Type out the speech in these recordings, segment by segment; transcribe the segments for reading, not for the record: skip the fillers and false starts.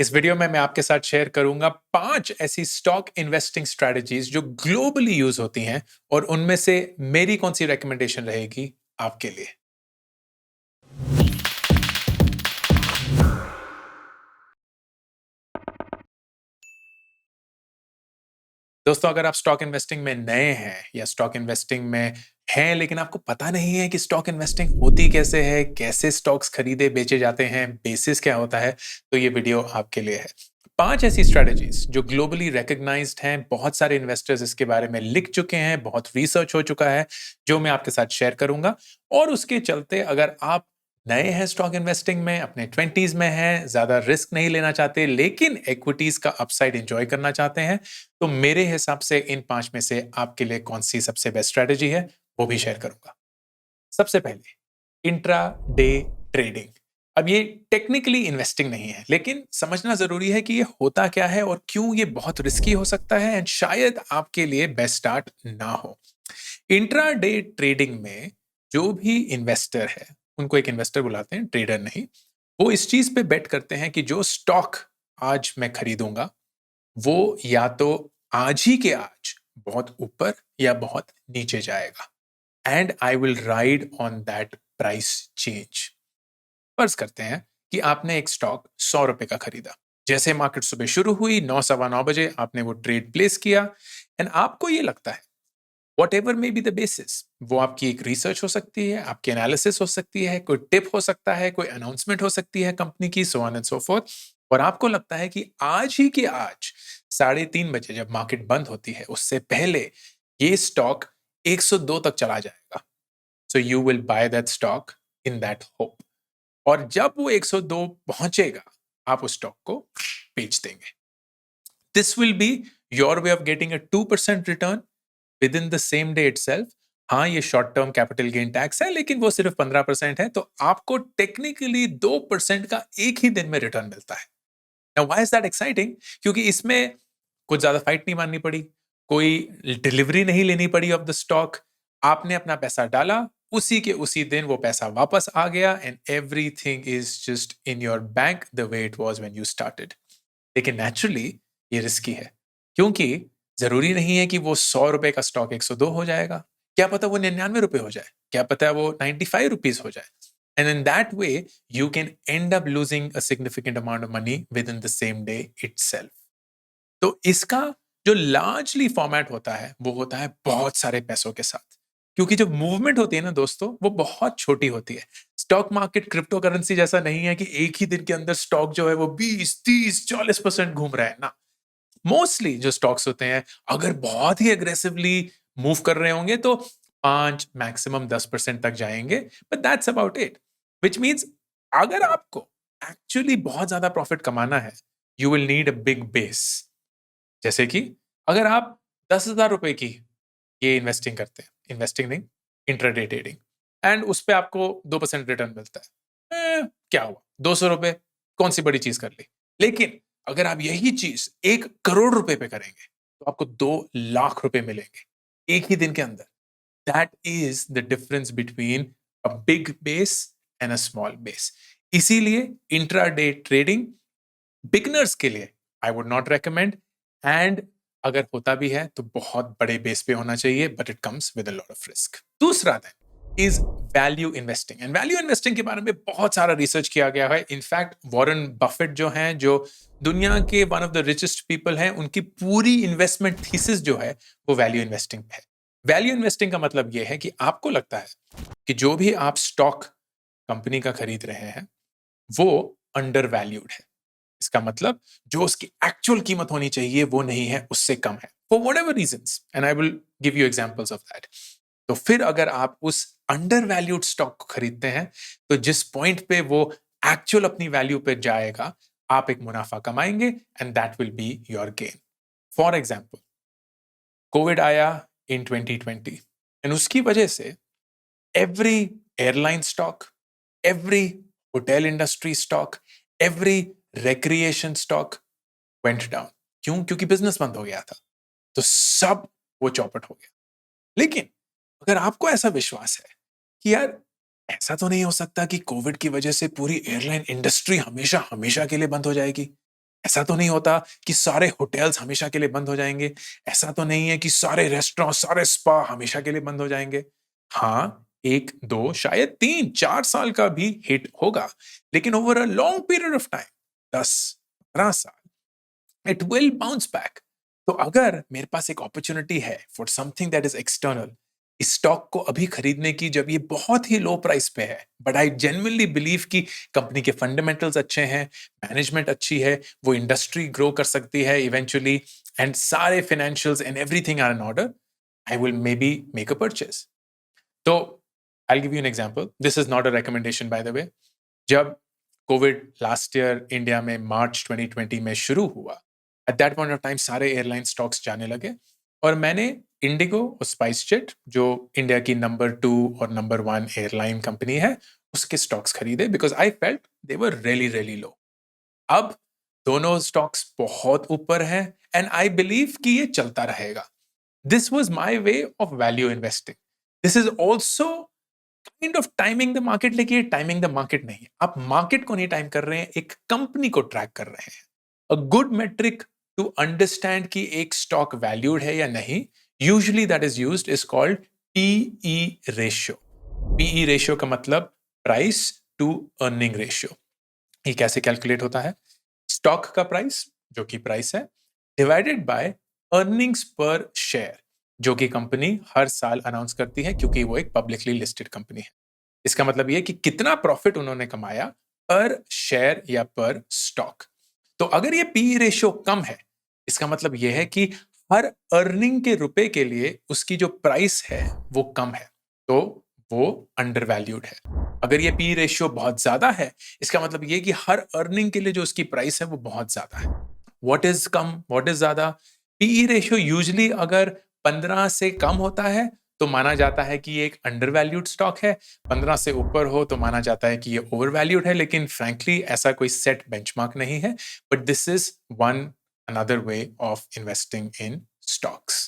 इस वीडियो में मैं आपके साथ शेयर करूंगा 5 ऐसी स्टॉक इन्वेस्टिंग स्ट्रेटजीज जो ग्लोबली यूज होती हैं और उनमें से मेरी कौन सी रिकमेंडेशन रहेगी आपके लिए। दोस्तों, अगर आप स्टॉक इन्वेस्टिंग में नए हैं या स्टॉक इन्वेस्टिंग में हैं लेकिन आपको पता नहीं है कि स्टॉक इन्वेस्टिंग होती कैसे है, कैसे स्टॉक्स खरीदे बेचे जाते हैं, बेसिस क्या होता है, तो ये वीडियो आपके लिए है। 5 ऐसी स्ट्रेटजीज जो ग्लोबली रिकॉग्नाइज्ड हैं, बहुत सारे इन्वेस्टर्स इसके बारे में लिख चुके हैं, बहुत रिसर्च हो चुका है, जो मैं आपके साथ शेयर करूंगा। और उसके चलते अगर आप नए हैं स्टॉक इन्वेस्टिंग में, अपने 20s में हैं, ज्यादा रिस्क नहीं लेना चाहते लेकिन इक्विटीज का अपसाइड एंजॉय करना चाहते हैं, तो मेरे हिसाब से इन 5 में से आपके लिए कौन सी सबसे बेस्ट स्ट्रेटजी है वो भी शेयर करूंगा। सबसे पहले इंट्रा डे ट्रेडिंग। अब ये टेक्निकली इन्वेस्टिंग नहीं है लेकिन समझना जरूरी है कि ये होता क्या है और क्यों ये बहुत रिस्की हो सकता है एंड शायद आपके लिए बेस्ट स्टार्ट ना हो। इंट्रा डे ट्रेडिंग में जो भी इन्वेस्टर है, उनको एक इन्वेस्टर बुलाते हैं, ट्रेडर नहीं, वो इस चीज पे बेट करते हैं कि जो स्टॉक आज मैं खरीदूंगा वो या तो आज ही के आज बहुत ऊपर या बहुत नीचे जाएगा and I will ride on that price change. फर्ज करते हैं कि आपने एक स्टॉक 100 रुपए का खरीदा। जैसे मार्केट सुबह शुरू हुई 9 सवा 9 बजे आपने वो ट्रेड प्लेस किया एंड आपको ये लगता है what ever may be the basis, वो आपकी एक रिसर्च हो सकती है, आपकी एनालिसिस हो सकती है, कोई टिप हो सकता है, कोई अनाउंसमेंट हो सकती है कंपनी की, so on and so fourth, और आपको लगता है कि आज ही के आज 3:30 बजे जब मार्केट बंद होती है उससे पहले ये स्टॉक 102 तक चला जाएगा। So you will by that stock in that hope, और जब वो 102 पहुंचेगा आप उस स्टॉक को बेच देंगे। This will be your way of getting a 2% return with in the same day itself. हाँ, ये short term capital gain tax है लेकिन वो सिर्फ 15% है, तो आपको टेक्निकली 2% का एक ही दिन में रिटर्न मिलता है। Now, why is that exciting? क्योंकि इसमें कुछ ज्यादा फाइट नहीं माननी पड़ी, कोई डिलीवरी नहीं लेनी पड़ी ऑफ द स्टॉक। आपने अपना पैसा डाला, उसी के उसी दिन वो पैसा वापस आ गया and everything is just in your bank the way it was when you started. लेकिन नेचुरली ये रिस्की है क्योंकि जरूरी नहीं है कि वो 100 रुपए का स्टॉक 102 हो जाएगा। क्या पता वो 99 रुपए हो जाए, क्या पता वो 95 रुपीज हो जाए, and in that way you can and up losing a significant amount of money with in the same day itself. तो इसका जो लार्जली फॉर्मेट होता है वो होता है बहुत सारे पैसों के साथ, क्योंकि जो मूवमेंट होती है ना दोस्तों वो बहुत छोटी होती है। स्टॉक मार्केट क्रिप्टो करेंसी जैसा नहीं है कि एक ही दिन के अंदर स्टॉक जो है वो 20 30 40% घूम रहा है ना। मोस्टली जो स्टॉक्स होते हैं अगर बहुत ही अग्रेसिवली मूव कर रहे होंगे तो 5 मैक्सिमम 10% तक जाएंगे, but that's about it. Which means अगर आपको एक्चुअली बहुत ज्यादा प्रॉफिट कमाना है you will need a big base. जैसे कि अगर आप 10,000 रुपए की ये इन्वेस्टिंग करते हैं, इन्वेस्टिंग नहीं, इंट्राडे ट्रेडिंग, एंड उस पे आपको 2% रिटर्न मिलता है, क्या हुआ, 200 रुपए, कौन सी बड़ी चीज कर ली। लेकिन अगर आप यही चीज 1 करोड़ रुपए पे करेंगे तो आपको 2 लाख रुपए मिलेंगे एक ही दिन के अंदर। That is the difference between a big base and a small base. इसीलिए इंट्राडे ट्रेडिंग बिगनर्स के लिए I would not recommend, and अगर होता भी है तो बहुत बड़े बेस पे होना चाहिए, but it comes with a lot of risk. दूसरा then is value investing, and value investing के बारे में बहुत सारा रिसर्च किया गया है। इनफैक्ट वॉरेन बफेट जो हैं, जो दुनिया के one of the richest people हैं, उनकी पूरी इन्वेस्टमेंट थीसिस जो है वो वैल्यू इन्वेस्टिंग पे है। वैल्यू इन्वेस्टिंग का मतलब यह है कि आपको लगता है कि जो भी आप स्टॉक कंपनी का खरीद रहे हैं वो अंडर वैल्यूड है। इसका मतलब जो उसकी एक्चुअल कीमत होनी चाहिए वो नहीं है, उससे कम है, for what ever reasons, and I will give you examples of that. तो फिर अगर आप उस अंडर वैल्यूड स्टॉक को खरीदते हैं तो जिस पॉइंट पे वो एक्चुअल अपनी वैल्यू पे जाएगा आप एक मुनाफा कमाएंगे and that will be your gain. For example, Covid आया इन 2020 एंड उसकी वजह से every airline stock, every hotel industry stock, every recreation stock went down। क्यों? क्योंकि बिजनेस बंद हो गया था, तो सब वो चौपट हो गया। लेकिन अगर आपको ऐसा विश्वास है कि यार ऐसा तो नहीं हो सकता कि कोविड की वजह से पूरी एयरलाइन इंडस्ट्री हमेशा हमेशा के लिए बंद हो जाएगी, ऐसा तो नहीं होता कि सारे होटल्स हमेशा के लिए बंद हो जाएंगे। ऐसा तो नहीं है कि सारे रेस्टोरेंट, सारे स्पा हमेशा के लिए बंद हो जाएंगे। हाँ, 1, 2, शायद 3, 4 साल का भी हिट होगा, लेकिन over a long period of time, 10, 15 साल, इट विल बाउंस बैक। तो अगर मेरे पास एक अपॉर्चुनिटी है for something that is external, इस स्टॉक को अभी खरीदने की, जब ये बहुत ही लो प्राइस पे है, बट आई जेन्युइनली बिलीव कि कंपनी के फंडामेंटल्स अच्छे हैं, मैनेजमेंट अच्छी है, वो इंडस्ट्री ग्रो कर सकती है इवेंचुअली, एंड सारे financials and everything are in order, I will may be make a purchase. तो I give you an example, this is not a recommendation by the way. जब covid last year India में मार्च 2020 में शुरू हुआ, eight that point of time सारे airline stocks जाने लगे, और मैंने इंडिगो और स्पाइस जेट, जो इंडिया की नंबर 2 और नंबर 1 एयरलाइन कंपनी है, उसके स्टॉक्स खरीदे, because I felt they were really really low. अब दोनों स्टॉक्स बहुत ऊपर हैं, एंड आई बिलीव कि ये चलता रहेगा। This was my way of value investing. This is also kind of timing the market, लेकिन ये टाइमिंग द मार्केट नहीं है। आप मार्केट को नहीं टाइम कर रहे हैं, एक कंपनी को ट्रैक कर रहे हैं। A good metric to understand कि एक स्टॉक वैल्यूड है या नहीं, usually that is used, is called PE ratio. PE ratio का मतलब प्राइस टू अर्निंग रेशियो। ये कैसे कैलकुलेट होता है? स्टॉक का प्राइस, जो कि प्राइस है, डिवाइडेड बाय अर्निंग्स पर शेयर, जो कि कंपनी हर साल अनाउंस करती है, क्योंकि वो एक पब्लिकली लिस्टेड कंपनी है। इसका मतलब ये कि कितना प्रॉफिट उन्होंने कमाया पर शेयर या पर स्टॉक। तो अगर ये पी रेशियो कम है, इसका मतलब यह है कि हर अर्निंग के रुपए के लिए उसकी जो प्राइस है वो कम है, तो वो अंडर वैल्यूड है। अगर ये पी रेशियो बहुत ज्यादा है, इसका मतलब ये कि हर अर्निंग के लिए जो उसकी प्राइस है वो बहुत ज्यादा है। What is come, what is ज्यादा? पीई रेशियो यूजली अगर 15 से कम होता है तो माना जाता है कि ये एक अंडर वैल्यूड स्टॉक है, 15 से ऊपर हो तो माना जाता है कि ये ओवर वैल्यूड है। लेकिन फ्रैंकली ऐसा कोई सेट बेंचमार्क नहीं है, but this is one another way of investing in stocks.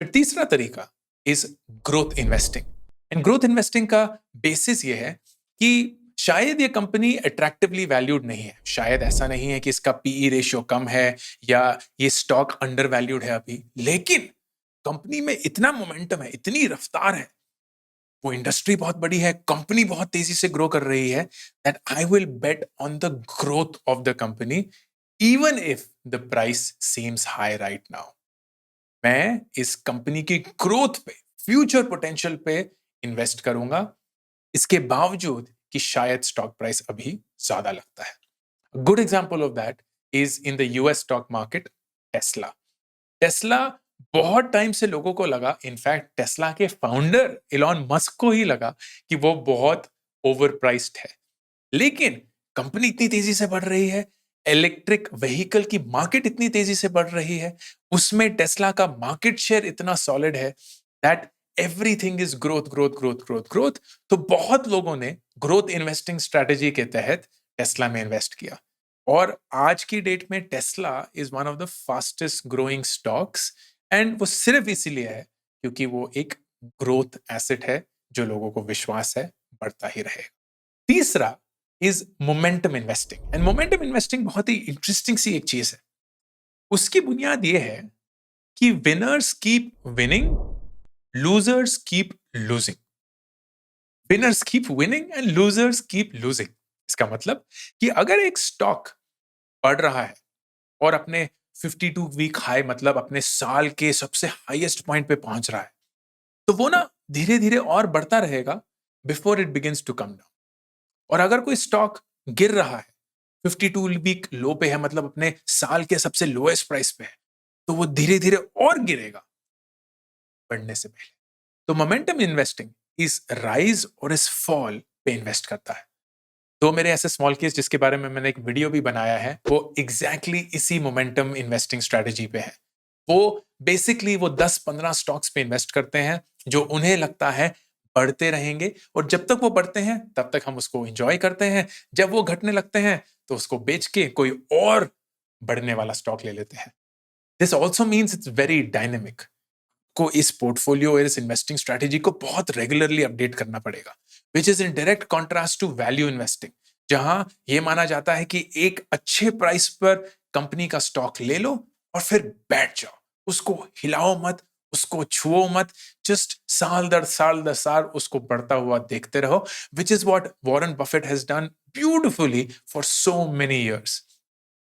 फिर तीसरा तरीका is growth investing. And growth investing का बेसिस ये है कि शायद ये कंपनी अट्रैक्टिवली वैल्यूड नहीं है, शायद ऐसा नहीं है कि इसका पीई रेशियो कम है या ये स्टॉक अंडर वैल्यूड है अभी, लेकिन कंपनी में इतना मोमेंटम है, इतनी रफ्तार है, वो इंडस्ट्री बहुत बड़ी है, कंपनी बहुत तेजी से ग्रो कर रही है, that I will bet on the growth of the company even if the price seems high right now. मैं इस कंपनी की ग्रोथ पे, फ्यूचर पोटेंशियल पे इन्वेस्ट करूंगा, इसके बावजूद कि शायद स्टॉक प्राइस अभी ज्यादा लगता है। Good example of that is in the US stock market, Tesla. Tesla बहुत टाइम से लोगों को लगा, इनफैक्ट टेस्ला के फाउंडर इलॉन मस्क को ही लगा कि वो बहुत ओवर प्राइस्ड है। लेकिन कंपनी इतनी तेजी से बढ़ रही है, इलेक्ट्रिक व्हीकल की मार्केट इतनी तेजी से बढ़ रही है, उसमें टेस्ला का मार्केट शेयर इतना सॉलिड है that everything is growth growth growth growth growth. तो बहुत लोगों ने ग्रोथ इन्वेस्टिंग स्ट्रेटेजी के तहत टेस्ला में इन्वेस्ट किया, और आज की डेट में Tesla is one of the fastest growing stocks. And वो सिर्फ इसीलिए है क्योंकि वो एक ग्रोथ एसेट है, जो लोगों को विश्वास है बढ़ता ही रहेगा। तीसरा is momentum investing. And momentum investing बहुत ही इंटरेस्टिंग सी एक चीज है। उसकी बुनियाद ये है कि winners keep winning, losers keep losing. Winners keep winning and losers keep losing. इसका मतलब कि अगर एक स्टॉक बढ़ रहा है और अपने 52 वीक हाई, मतलब अपने साल के सबसे हाईएस्ट पॉइंट पे पहुंच रहा है, तो वो ना धीरे धीरे और बढ़ता रहेगा before it begins to come down. और अगर कोई स्टॉक गिर रहा है, 52 वीक लो पे है, मतलब अपने साल के सबसे लोएस्ट प्राइस पे है, तो वो धीरे धीरे और गिरेगा बढ़ने से पहले। तो मोमेंटम इन्वेस्टिंग इस राइज और इस फॉल पे इन्वेस्ट करता है। तो मेरे ऐसे स्मॉल केस जिसके बारे में मैंने एक वीडियो भी बनाया है, वो एग्जैक्टली इसी मोमेंटम इन्वेस्टिंग स्ट्रेटेजी पे है। वो बेसिकली वो 10-15 स्टॉक्स पे इन्वेस्ट करते हैं जो उन्हें लगता है बढ़ते रहेंगे, और जब तक वो बढ़ते हैं तब तक हम उसको एंजॉय करते हैं। जब वो घटने लगते हैं तो उसको बेच के कोई और बढ़ने वाला स्टॉक ले लेते हैं। This also means it's very dynamic. को इस पोर्टफोलियो और इस इन्वेस्टिंग स्ट्रेटेजी को बहुत रेगुलरली अपडेट करना पड़ेगा, which is in direct contrast to value investing, जहां ये माना जाता है कि एक अच्छे प्राइस पर कंपनी का स्टॉक ले लो और फिर बैठ जाओ, उसको हिलाओ मत, उसको छुओ मत, जस्ट साल दर साल उसको बढ़ता हुआ देखते रहो, which is what Warren Buffett has done beautifully for so many years.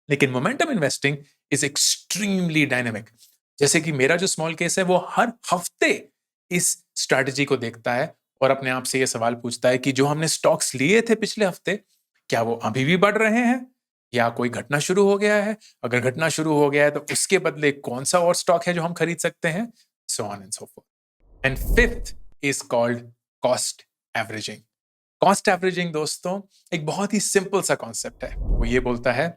लेकिन momentum investing is extremely dynamic. जैसे कि मेरा जो स्मॉल केस है वो हर हफ्ते इस स्ट्रैटेजी को देखता है और अपने आप से ये सवाल पूछता है कि जो हमने स्टॉक्स लिए थे पिछले हफ्ते, क्या वो अभी भी बढ़ रहे हैं या कोई घटना शुरू हो गया है? अगर घटना शुरू हो गया है तो उसके बदले कौन सा और स्टॉक है जो हम खरीद सकते हैं? So on and so fourth. And fifth is called cost averaging. Cost averaging दोस्तों एक बहुत ही सिंपल सा कॉन्सेप्ट है। वो ये बोलता है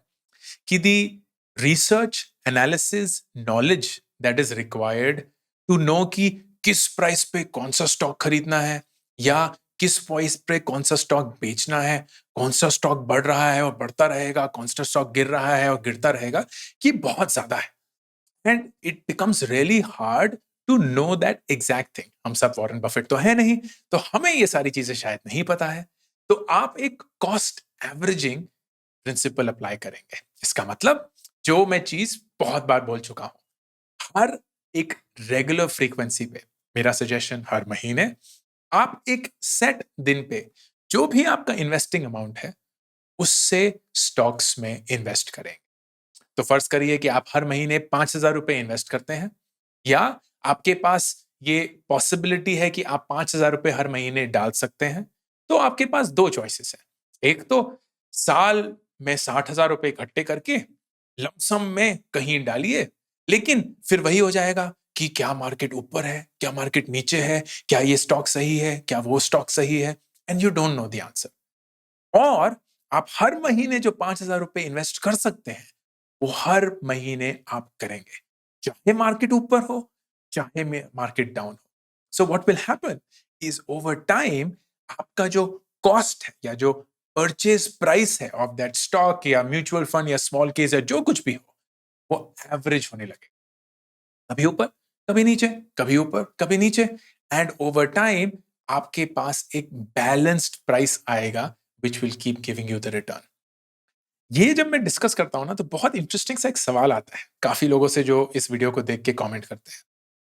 कि the research analysis knowledge that is required to know कि किस प्राइस पे कौन सा स्टॉक खरीदना है या किस प्राइस पे कौन सा स्टॉक बेचना है, कौन सा स्टॉक बढ़ रहा है और बढ़ता रहेगा, कौन सा स्टॉक गिर रहा है और गिरता रहेगा, कि बहुत ज्यादा है। And it becomes really hard to know that exact thing. हम सब वॉरेन बफेट तो है नहीं, तो हमें ये सारी चीजें शायद नहीं पता है। तो आप एक कॉस्ट एवरेजिंग प्रिंसिपल अप्लाई करेंगे। इसका मतलब, जो मैं चीज बहुत बार बोल चुका हूं, हर एक रेगुलर फ्रीक्वेंसी पे, मेरा सजेशन हर महीने आप एक सेट दिन पे जो भी आपका इन्वेस्टिंग अमाउंट है उससे स्टॉक्स में इन्वेस्ट करें। तो फर्ज करिए कि आप हर महीने 5,000 रुपए इन्वेस्ट करते हैं, या आपके पास ये पॉसिबिलिटी है कि आप 5,000 रुपए हर महीने डाल सकते हैं। तो आपके पास दो चॉइसेस हैं। एक तो साल में 60,000 रुपए इकट्ठे करके लमसम में कहीं डालिए, लेकिन फिर वही हो जाएगा कि क्या मार्केट ऊपर है, क्या मार्केट नीचे है, क्या ये स्टॉक सही है, क्या वो स्टॉक सही है, and you don't know the answer. और आप हर महीने जो 5,000 रुपए इन्वेस्ट कर सकते हैं वो हर महीने आप करेंगे, चाहे मार्केट ऊपर हो चाहे मार्केट डाउन हो। So what will happen is, over time आपका जो कॉस्ट है या जो परचेज प्राइस है ऑफ दैट स्टॉक या म्यूचुअल फंड या स्मॉल केस या जो कुछ भी हो, वो एवरेज होने लगे, कभी ऊपर कभी नीचे, कभी ऊपर कभी नीचे। एंड ओवर टाइम आपके पास एक बैलेंस्ड प्राइस आएगा which will keep giving you the return. ये जब मैं डिस्कस करता हूं ना तो बहुत इंटरेस्टिंग सा एक सवाल आता है काफी लोगों से जो इस वीडियो को देख के कमेंट करते हैं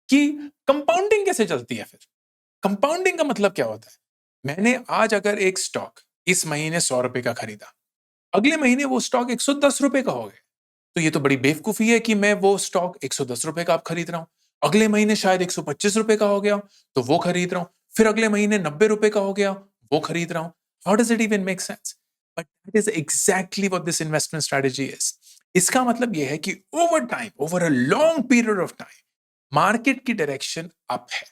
कि कंपाउंडिंग कैसे चलती है फिर? कंपाउंडिंग का मतलब क्या होता है? मैंने आज अगर एक स्टॉक इस महीने 100 रुपए का खरीदा, अगले महीने वो स्टॉक 110 रुपए का हो गया, तो ये तो बड़ी बेवकूफी है कि मैं वो स्टॉक 110 रुपए का आप खरीद रहा हूं। अगले महीने शायद 125 रुपए का हो गया, तो वो खरीद रहा हूं। फिर अगले महीने 90 रुपए का हो गया, वो खरीद रहा हूं। How does it even make sense? But that is exactly what this investment strategy is. इसका मतलब यह है कि over time, over a long period of time, market की डायरेक्शन अप है,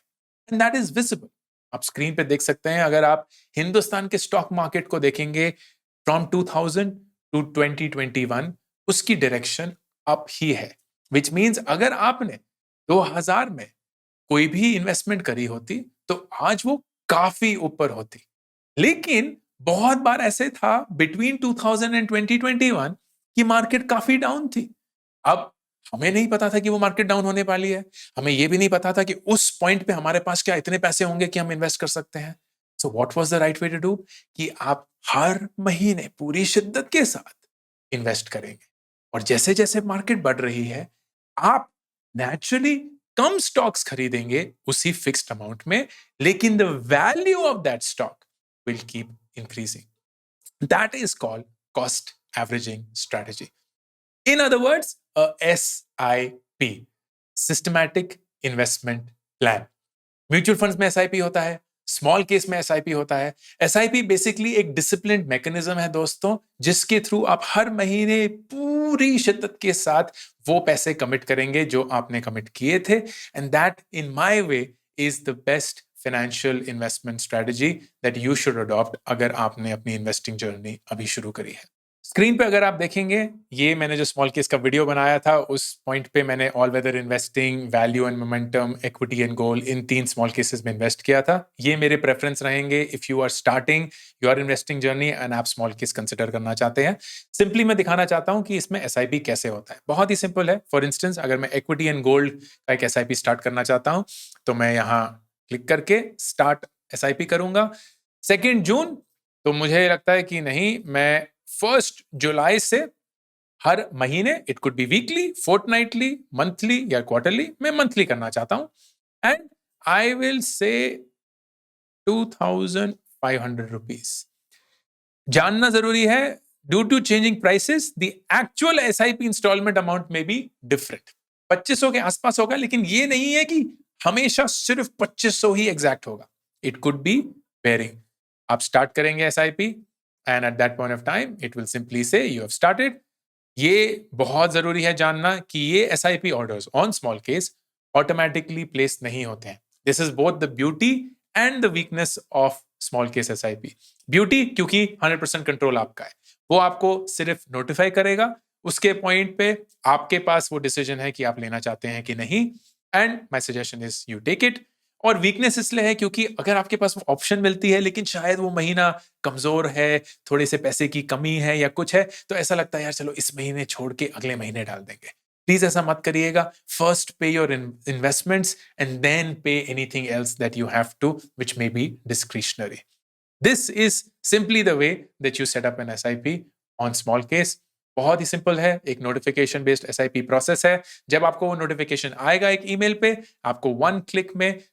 एंड दैट इज विजिबल। आप स्क्रीन पे देख सकते हैं। अगर आप हिंदुस्तान के स्टॉक मार्केट को देखेंगे फ्रॉम 2000 टू 2021, उसकी डायरेक्शन अप ही है। विच मीन्स अगर आपने 2000 में कोई भी इन्वेस्टमेंट करी होती तो आज वो काफी ऊपर होती। लेकिन बहुत बार ऐसे था बिटवीन 2000 एंड 2021 कि मार्केट काफी डाउन थी। अब हमें नहीं पता था कि वो मार्केट डाउन होने वाली है। हमें ये भी नहीं पता था कि उस पॉइंट पे हमारे पास क्या इतने पैसे होंगे कि हम इन्वेस्ट कर सकते हैं। So what was the right way to do? कि आप हर महीने पूरी शिद्दत के साथ इन्वेस्ट करेंगे, और जैसे जैसे मार्केट बढ़ रही है आप नेचुरली कम स्टॉक्स खरीदेंगे उसी फिक्स्ड अमाउंट में, लेकिन the value of that stock will keep increasing. That is called cost averaging strategy. In other words, a SIP, Systematic Investment Plan. Mutual funds में एसआईपी होता है, स्मॉल केस में SIP होता है। एसआईपी बेसिकली एक discipline mechanism है दोस्तों, जिसके थ्रू आप हर महीने पूरी शिद्दत के साथ वो पैसे कमिट करेंगे जो आपने कमिट किए थे। And that in my way is the best financial investment strategy that you should adopt अगर आपने अपनी इन्वेस्टिंग जर्नी अभी शुरू करी है। स्क्रीन पे अगर आप देखेंगे, ये मैंने जो स्मॉल केस का वीडियो बनाया था उस पॉइंट पे मैंने all weather investing, value and momentum, equity and gold, in 3 small cases में इन्वेस्ट किया था। ये मेरे प्रेफरेंस रहेंगे if you are starting your investing journey and आप स्मॉल केस कंसिडर करना चाहते हैं। सिंपली मैं दिखाना चाहता हूं कि इसमें एसआईपी कैसे होता है। बहुत ही सिंपल है। फॉर इंस्टेंस अगर मैं इक्विटी एंड गोल्ड का एक एसआईपी स्टार्ट करना चाहता हूं तो मैं यहाँ क्लिक करके स्टार्ट एसआईपी करूंगा 2 जून। तो मुझे लगता है कि नहीं, मैं 1 जुलाई से हर महीने, it could B weekly, fortnightly, monthly या क्वार्टरली, मैं मंथली करना चाहता हूं, and I will say 2500 rupees. जानना जरूरी है, due to changing prices the actual SIP installment amount में बी डिफरेंट। 2500 के आसपास होगा, लेकिन ये नहीं है कि हमेशा सिर्फ 2500 ही एग्जैक्ट होगा। It could be varying. आप स्टार्ट करेंगे SIP and at that point of time it will simply say you have started. ये बहुत जरूरी है जानना कि ये SIP orders on small case automatically place नहीं होते हैं। This is both the beauty and the weakness of small case SIP. Beauty क्योंकि 100% कंट्रोल आपका है, वो आपको सिर्फ नोटिफाई करेगा, उसके पॉइंट पे आपके पास वो डिसीजन है कि आप लेना चाहते हैं कि नहीं, and my suggestion is you take it. और वीकनेस इसलिए है क्योंकि अगर आपके पास वो ऑप्शन मिलती है लेकिन शायद वो महीना कमजोर है, थोड़े से पैसे की कमी है या कुछ है, तो ऐसा लगता है यार चलो इस महीने छोड़ के अगले महीने डाल देंगे। प्लीज ऐसा मत करिएगा। First pay your investments and then pay anything else that you have to, which may be discretionary. This is simply the way that you set up an SIP on small case. बहुत ही simple है, एक notification based SIP process है। जब आपको वो notification आएगा एक ईमेल पे, आपको 1 क्लिक में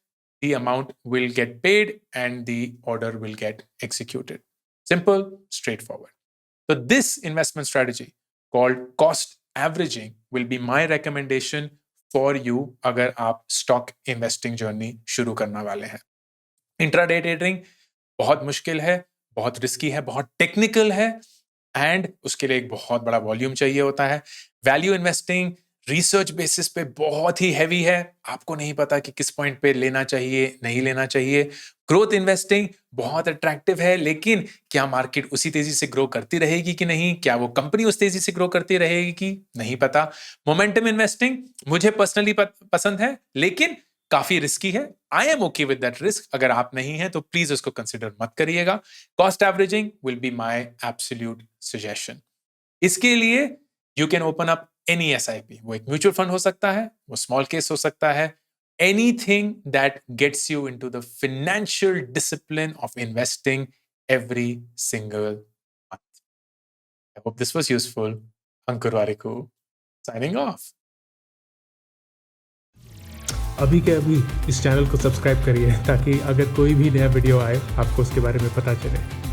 the amount will get paid and the order will get executed. Simple, straightforward. So this investment strategy called cost averaging will be my recommendation for you अगर आप stock investing journey शुरू करने वाले हैं। Intraday trading बहुत मुश्किल है, बहुत रिस्की है, बहुत टेक्निकल है, एंड उसके लिए एक बहुत बड़ा वॉल्यूम चाहिए होता है। वैल्यू इन्वेस्टिंग रिसर्च बेसिस पे बहुत ही हैवी है, आपको नहीं पता कि किस पॉइंट पे लेना चाहिए, नहीं लेना चाहिए। ग्रोथ इन्वेस्टिंग बहुत अट्रैक्टिव है, लेकिन क्या मार्केट उसी तेजी से ग्रो करती रहेगी कि नहीं, क्या वो कंपनी उस तेजी से ग्रो करती रहेगी कि नहीं पता। मोमेंटम इन्वेस्टिंग मुझे पर्सनली पसंद है, लेकिन काफी रिस्की है। I am okay with that risk. अगर आप नहीं है तो प्लीज उसको कंसिडर मत करिएगा। Cost averaging will be my absolute suggestion. इसके लिए you can open up any SIP. वो एक म्यूचुअल फंड हो सकता है, वो स्मॉल केस हो सकता है, anything that gets you into the financial discipline of investing every single month. I hope this was useful. Ankur Warikoo signing off. अभी के अभी इस चैनल को सब्सक्राइब करिए ताकि अगर कोई भी नया वीडियो आए आपको उसके बारे में पता चले।